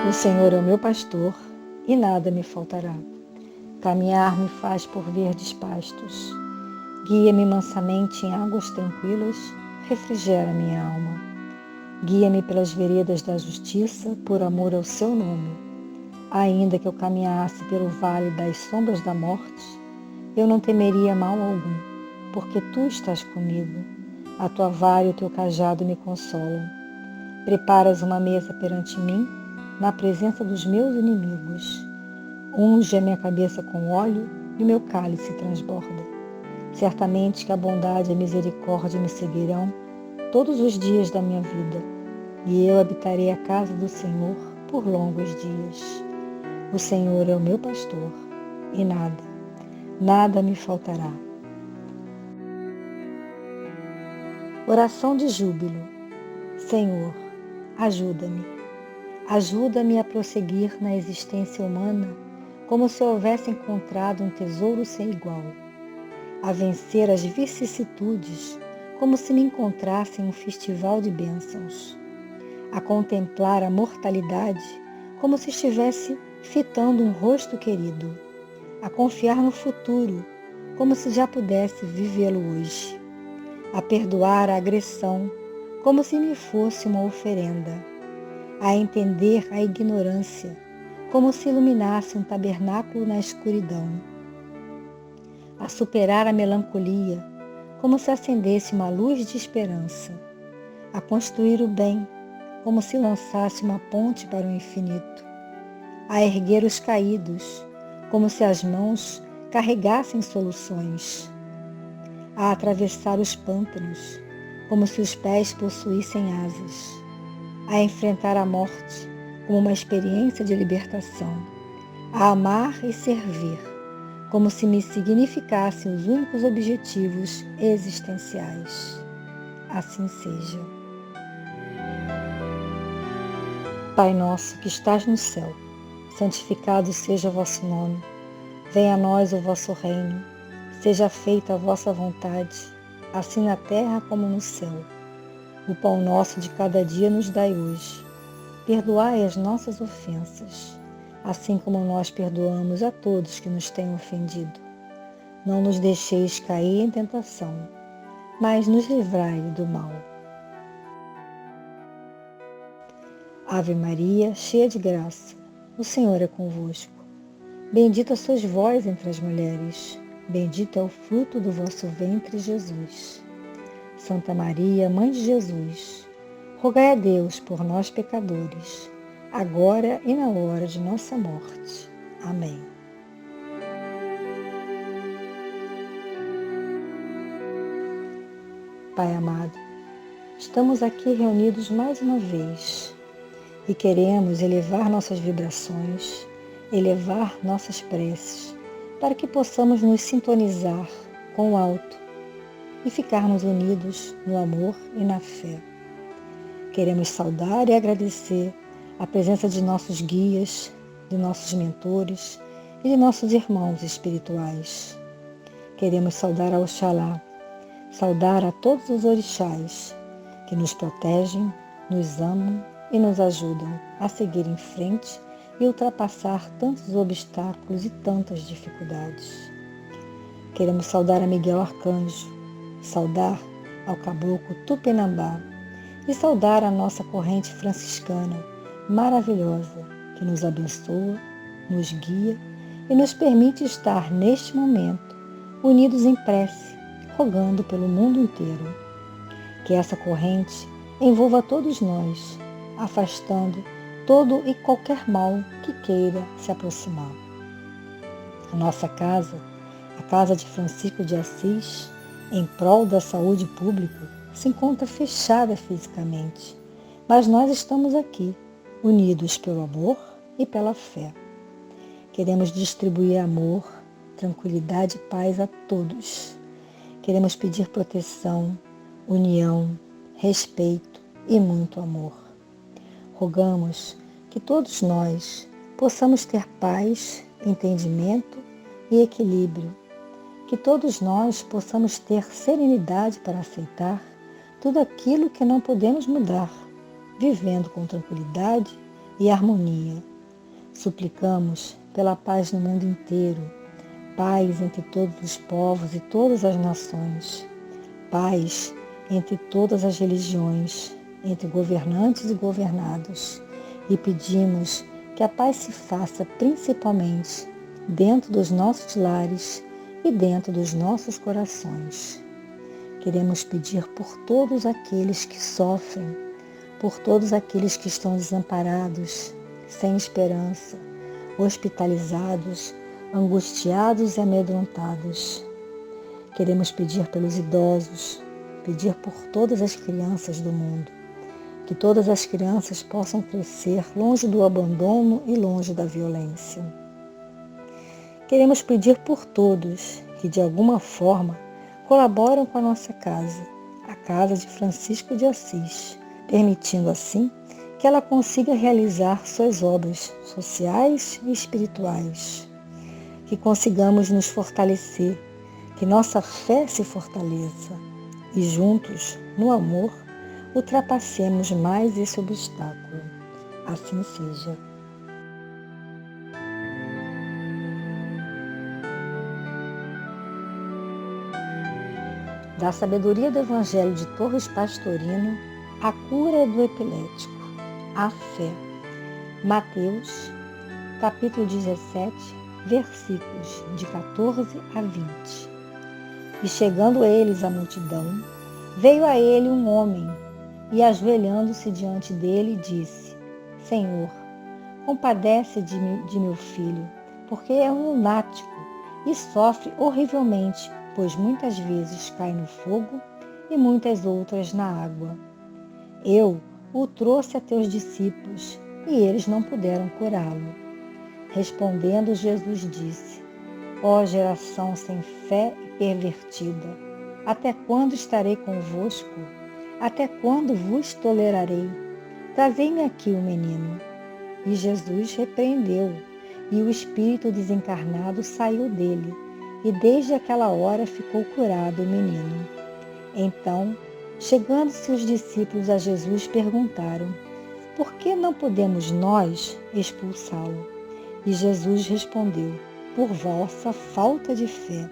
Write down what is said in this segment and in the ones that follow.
O Senhor é o meu pastor e nada me faltará. Caminhar me faz por verdes pastos. Guia-me mansamente em águas tranquilas, refrigera minha alma. Guia-me pelas veredas da justiça, por amor ao seu nome. Ainda que eu caminhasse pelo vale das sombras da morte, eu não temeria mal algum, porque tu estás comigo. A tua vara e o teu cajado me consolam. Preparas uma mesa perante mim, na presença dos meus inimigos. Unge a minha cabeça com óleo e o meu cálice transborda. Certamente que a bondade e a misericórdia me seguirão todos os dias da minha vida, e eu habitarei a casa do Senhor por longos dias. O Senhor é o meu pastor, e nada me faltará. Oração de júbilo. Senhor, ajuda-me. Ajuda-me a prosseguir na existência humana como se houvesse encontrado um tesouro sem igual. A vencer as vicissitudes como se me encontrasse em um festival de bênçãos. A contemplar a mortalidade como se estivesse fitando um rosto querido. A confiar no futuro como se já pudesse vivê-lo hoje. A perdoar a agressão como se me fosse uma oferenda. A entender a ignorância, como se iluminasse um tabernáculo na escuridão. A superar a melancolia, como se acendesse uma luz de esperança. A construir o bem, como se lançasse uma ponte para o infinito. A erguer os caídos, como se as mãos carregassem soluções. A atravessar os pântanos, como se os pés possuíssem asas. A enfrentar a morte como uma experiência de libertação, a amar e servir, como se me significassem os únicos objetivos existenciais. Assim seja. Pai nosso que estás no céu, santificado seja o vosso nome. Venha a nós o vosso reino, seja feita a vossa vontade, assim na terra como no céu. O pão nosso de cada dia nos dai hoje. Perdoai as nossas ofensas, assim como nós perdoamos a todos que nos têm ofendido. Não nos deixeis cair em tentação, mas nos livrai do mal. Ave Maria, cheia de graça, o Senhor é convosco. Bendita sois vós entre as mulheres, bendito é o fruto do vosso ventre, Jesus. Santa Maria, Mãe de Jesus, rogai a Deus por nós pecadores, agora e na hora de nossa morte. Amém. Pai amado, estamos aqui reunidos mais uma vez e queremos elevar nossas vibrações, elevar nossas preces, para que possamos nos sintonizar com o alto e ficarmos unidos no amor e na fé. Queremos saudar e agradecer a presença de nossos guias, de nossos mentores e de nossos irmãos espirituais. Queremos saudar a Oxalá, saudar a todos os orixás que nos protegem, nos amam e nos ajudam a seguir em frente e ultrapassar tantos obstáculos e tantas dificuldades. Queremos saudar a Miguel Arcanjo, saudar ao Caboclo Tupinambá e saudar a nossa corrente franciscana maravilhosa que nos abençoa, nos guia e nos permite estar neste momento unidos em prece, rogando pelo mundo inteiro. Que essa corrente envolva todos nós, afastando todo e qualquer mal que queira se aproximar. A nossa casa, a casa de Francisco de Assis, em prol da saúde pública, se encontra fechada fisicamente, mas nós estamos aqui, unidos pelo amor e pela fé. Queremos distribuir amor, tranquilidade e paz a todos. Queremos pedir proteção, união, respeito e muito amor. Rogamos que todos nós possamos ter paz, entendimento e equilíbrio. Que todos nós possamos ter serenidade para aceitar tudo aquilo que não podemos mudar, vivendo com tranquilidade, e harmonia. Suplicamos pela paz no mundo inteiro, paz entre todos os povos e todas as nações, paz entre todas as religiões, entre governantes e governados, e pedimos que a paz se faça principalmente dentro dos nossos lares e dentro dos nossos corações. Queremos pedir por todos aqueles que sofrem, por todos aqueles que estão desamparados, sem esperança, hospitalizados, angustiados e amedrontados. Queremos pedir pelos idosos, pedir por todas as crianças do mundo, que todas as crianças possam crescer longe do abandono e longe da violência. Queremos pedir por todos que, de alguma forma, colaboram com a nossa casa, a casa de Francisco de Assis, permitindo assim que ela consiga realizar suas obras sociais e espirituais. Que consigamos nos fortalecer, que nossa fé se fortaleça e juntos, no amor, ultrapassemos mais esse obstáculo. Assim seja. Da sabedoria do Evangelho de Torres Pastorino, a cura do epilético, a fé. Mateus, capítulo 17, versículos de 14 a 20. E chegando eles à multidão, veio a ele um homem, e ajoelhando-se diante dele, disse: Senhor, compadece de meu filho, porque é um lunático e sofre horrivelmente, pois muitas vezes cai no fogo e muitas outras na água. Eu o trouxe a teus discípulos, e eles não puderam curá-lo. Respondendo, Jesus disse: Ó geração sem fé e pervertida, até quando estarei convosco? Até quando vos tolerarei? Trazei-me aqui o menino. E Jesus repreendeu, e o espírito desencarnado saiu dele, e desde aquela hora ficou curado o menino. Então, chegando-se os discípulos a Jesus, perguntaram: Por que não podemos nós expulsá-lo? E Jesus respondeu: Por vossa falta de fé.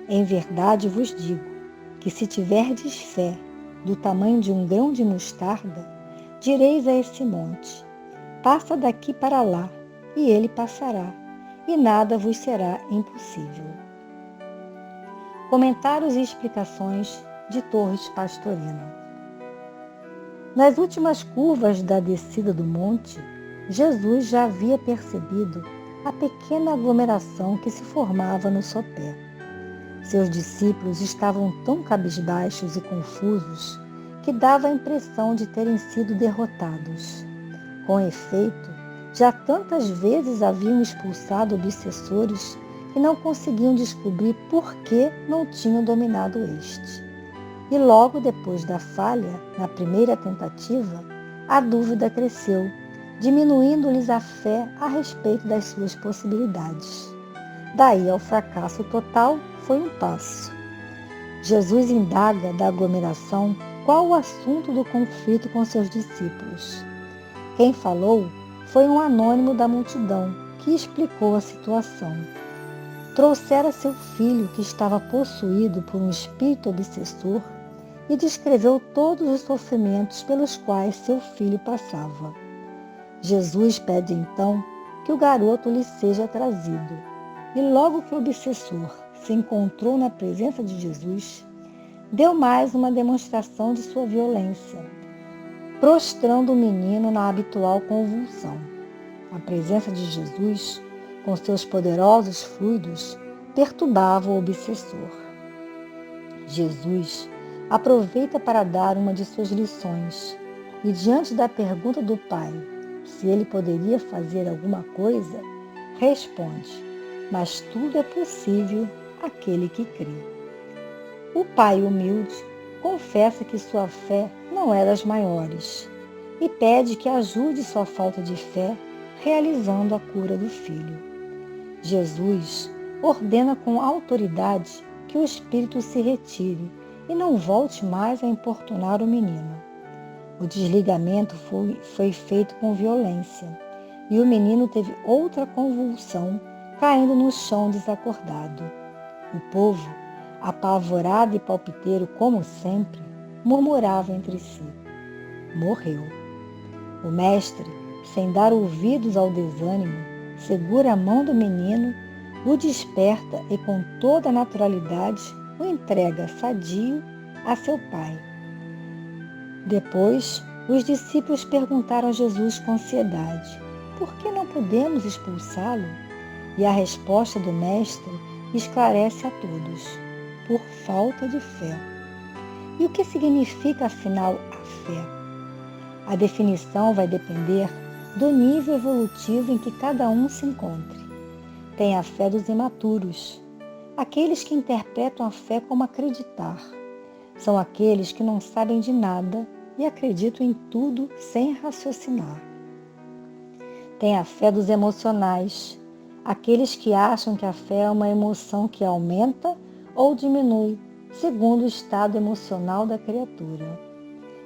Em verdade vos digo que se tiverdes fé do tamanho de um grão de mostarda, direis a esse monte: Passa daqui para lá, e ele passará, e nada vos será impossível. Comentários e explicações de Torres Pastorino. Nas últimas curvas da descida do monte, Jesus já havia percebido a pequena aglomeração que se formava no sopé. Seus discípulos estavam tão cabisbaixos e confusos que dava a impressão de terem sido derrotados. Com efeito, já tantas vezes haviam expulsado obsessores que não conseguiam descobrir por que não tinham dominado este. E logo depois da falha, na primeira tentativa, a dúvida cresceu, diminuindo-lhes a fé a respeito das suas possibilidades. Daí ao fracasso total foi um passo. Jesus indaga da aglomeração qual o assunto do conflito com seus discípulos. Quem falou foi um anônimo da multidão, que explicou a situação. Trouxera seu filho, que estava possuído por um espírito obsessor, e descreveu todos os sofrimentos pelos quais seu filho passava. Jesus pede então que o garoto lhe seja trazido. E logo que o obsessor se encontrou na presença de Jesus, deu mais uma demonstração de sua violência, prostrando o menino na habitual convulsão. A presença de Jesus, com seus poderosos fluidos, perturbava o obsessor. Jesus aproveita para dar uma de suas lições e, diante da pergunta do pai se ele poderia fazer alguma coisa, responde: Mas tudo é possível àquele que crê. O pai humilde confessa que sua fé não é das maiores e pede que ajude sua falta de fé realizando a cura do filho. Jesus ordena com autoridade que o espírito se retire e não volte mais a importunar o menino. O desligamento foi feito com violência, e o menino teve outra convulsão, caindo no chão desacordado. O povo, apavorado e palpiteiro como sempre, murmurava entre si: morreu. O mestre, sem dar ouvidos ao desânimo, segura a mão do menino, o desperta e com toda a naturalidade o entrega sadio a seu pai. Depois, os discípulos perguntaram a Jesus com ansiedade: por que não podemos expulsá-lo? E a resposta do mestre esclarece a todos: por falta de fé. E o que significa, afinal, a fé? A definição vai depender do nível evolutivo em que cada um se encontre. Tem a fé dos imaturos, aqueles que interpretam a fé como acreditar. São aqueles que não sabem de nada e acreditam em tudo sem raciocinar. Tem a fé dos emocionais, aqueles que acham que a fé é uma emoção que aumenta ou diminui, segundo o estado emocional da criatura.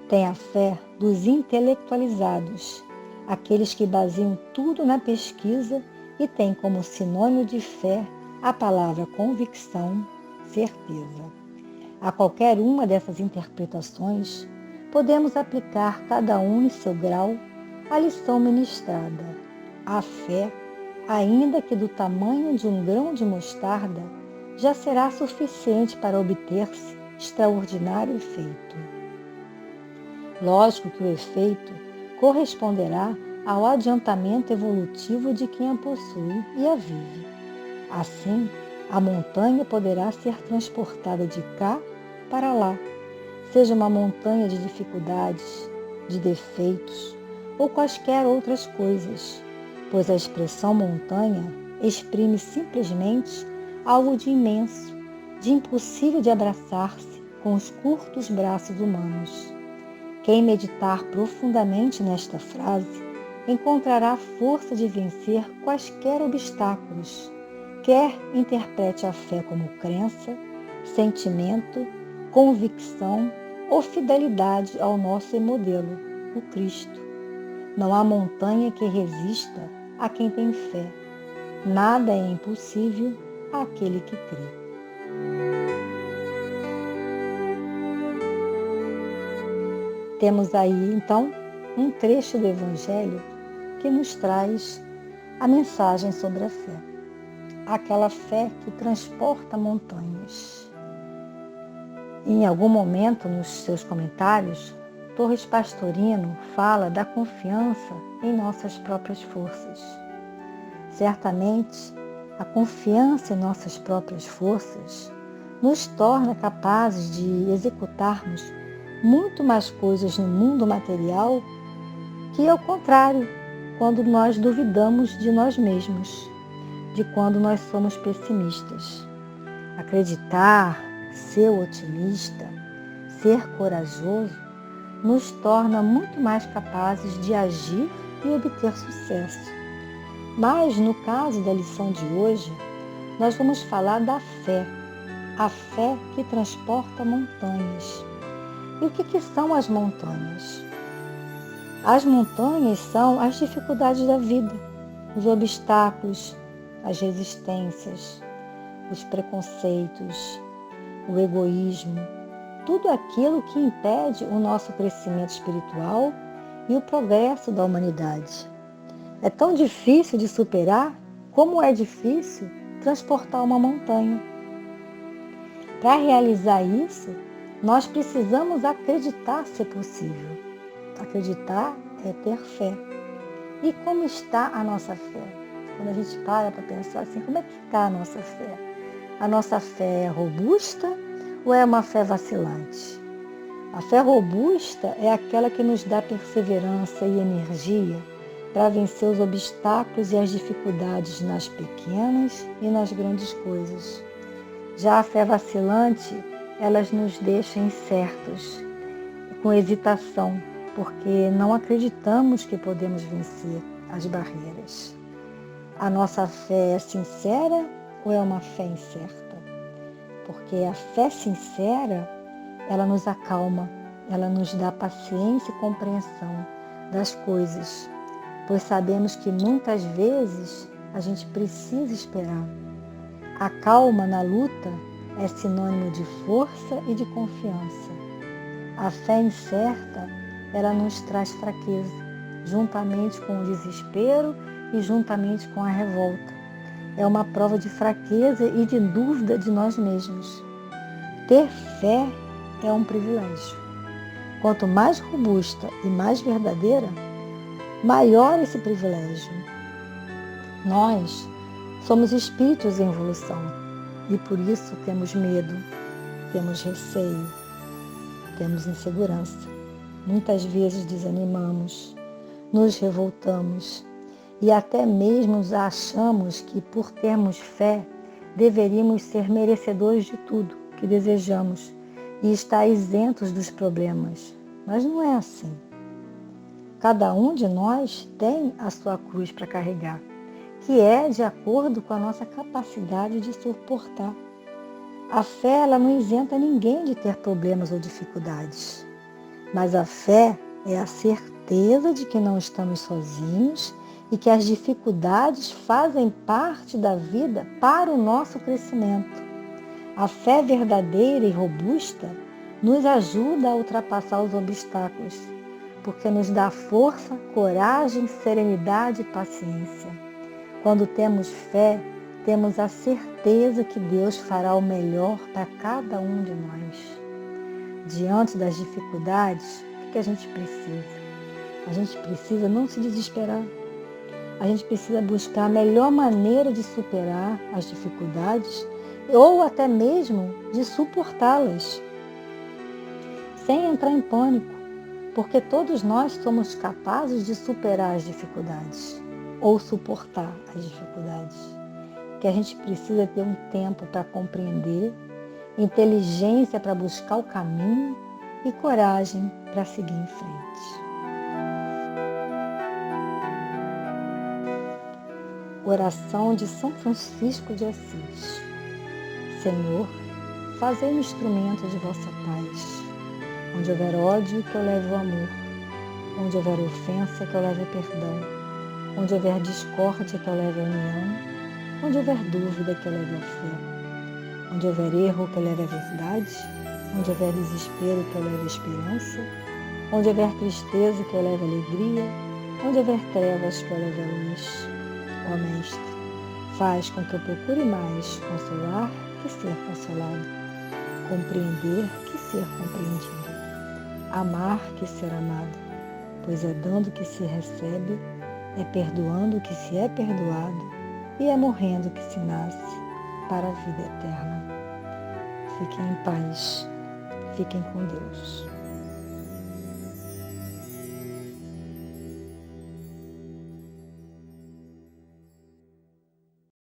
Tem a fé dos intelectualizados, aqueles que baseiam tudo na pesquisa e têm como sinônimo de fé a palavra convicção, certeza. A qualquer uma dessas interpretações, podemos aplicar cada um em seu grau a lição ministrada. A fé, ainda que do tamanho de um grão de mostarda, já será suficiente para obter-se extraordinário efeito. Lógico que o efeito corresponderá ao adiantamento evolutivo de quem a possui e a vive. Assim, a montanha poderá ser transportada de cá para lá, seja uma montanha de dificuldades, de defeitos ou quaisquer outras coisas, pois a expressão montanha exprime simplesmente algo de imenso, de impossível de abraçar-se com os curtos braços humanos. Quem meditar profundamente nesta frase encontrará força de vencer quaisquer obstáculos, quer interprete a fé como crença, sentimento, convicção ou fidelidade ao nosso modelo, o Cristo. Não há montanha que resista a quem tem fé. Nada é impossível àquele que crê. Temos aí, então, um trecho do Evangelho que nos traz a mensagem sobre a fé. Aquela fé que transporta montanhas. Em algum momento, nos seus comentários, Torres Pastorino fala da confiança em nossas próprias forças. Certamente, a confiança em nossas próprias forças nos torna capazes de executarmos muito mais coisas no mundo material que, ao contrário, quando nós duvidamos de nós mesmos, de quando nós somos pessimistas. Acreditar, ser otimista, ser corajoso, nos torna muito mais capazes de agir e obter sucesso. Mas, no caso da lição de hoje, nós vamos falar da fé, a fé que transporta montanhas. E o que são as montanhas? As montanhas são as dificuldades da vida, os obstáculos, as resistências, os preconceitos, o egoísmo, tudo aquilo que impede o nosso crescimento espiritual e o progresso da humanidade. É tão difícil de superar como é difícil transportar uma montanha. Para realizar isso, nós precisamos acreditar ser possível. Acreditar é ter fé. E como está a nossa fé? Quando a gente para pensar assim, como é que está a nossa fé? A nossa fé é robusta ou é uma fé vacilante? A fé robusta é aquela que nos dá perseverança e energia para vencer os obstáculos e as dificuldades nas pequenas e nas grandes coisas. Já a fé vacilante, elas nos deixam incertos, com hesitação, porque não acreditamos que podemos vencer as barreiras. A nossa fé é sincera ou é uma fé incerta? Porque a fé sincera, ela nos acalma, ela nos dá paciência e compreensão das coisas, pois sabemos que muitas vezes a gente precisa esperar. A calma na luta é sinônimo de força e de confiança. A fé incerta, ela nos traz fraqueza, juntamente com o desespero e juntamente com a revolta. É uma prova de fraqueza e de dúvida de nós mesmos. Ter fé é um privilégio. Quanto mais robusta e mais verdadeira, maior esse privilégio. Nós somos espíritos em evolução e por isso temos medo, temos receio, temos insegurança. Muitas vezes desanimamos, nos revoltamos e até mesmo achamos que por termos fé deveríamos ser merecedores de tudo que desejamos e estar isentos dos problemas. Mas não é assim. Cada um de nós tem a sua cruz para carregar, que é de acordo com a nossa capacidade de suportar. A fé, ela não isenta ninguém de ter problemas ou dificuldades, mas a fé é a certeza de que não estamos sozinhos e que as dificuldades fazem parte da vida para o nosso crescimento. A fé verdadeira e robusta nos ajuda a ultrapassar os obstáculos, porque nos dá força, coragem, serenidade e paciência. Quando temos fé, temos a certeza que Deus fará o melhor para cada um de nós. Diante das dificuldades, o que a gente precisa? A gente precisa não se desesperar. A gente precisa buscar a melhor maneira de superar as dificuldades ou até mesmo de suportá-las, sem entrar em pânico, porque todos nós somos capazes de superar as dificuldades ou suportar as dificuldades. Que a gente precisa ter um tempo para compreender, inteligência para buscar o caminho e coragem para seguir em frente. Oração de São Francisco de Assis. Senhor, fazei-me instrumento de vossa paz. Onde houver ódio, que eu leve o amor. Onde houver ofensa, que eu leve o perdão. Onde houver discórdia, que eu leve a união. Onde houver dúvida, que eu leve a fé. Onde houver erro, que eu leve a verdade. Onde houver desespero, que eu leve a esperança. Onde houver tristeza, que eu leve a alegria. Onde houver trevas, que eu leve a luz. Ó Mestre, faz com que eu procure mais consolar que ser consolado, compreender que ser compreendido, amar que ser amado, pois é dando que se recebe, é perdoando que se é perdoado e é morrendo que se nasce para a vida eterna. Fiquem em paz, fiquem com Deus.